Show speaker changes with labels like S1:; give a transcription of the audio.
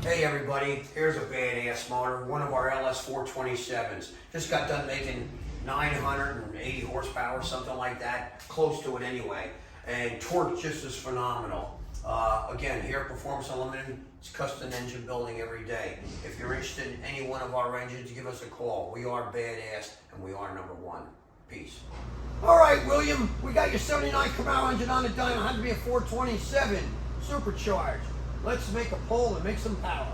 S1: Hey everybody, here's a badass motor, one of our LS 427s. Just got done making 980 horsepower, something like that, close to it anyway. And torque just as phenomenal. Again, here at Proformance Unlimited, it's custom engine building every day. If you're interested in any one of our engines, give us a call. We are badass and we are #1. Peace. All right, William, we got your 79 Camaro engine on the dyno. Had to be a 427 supercharged. Let's make a pull and make some power.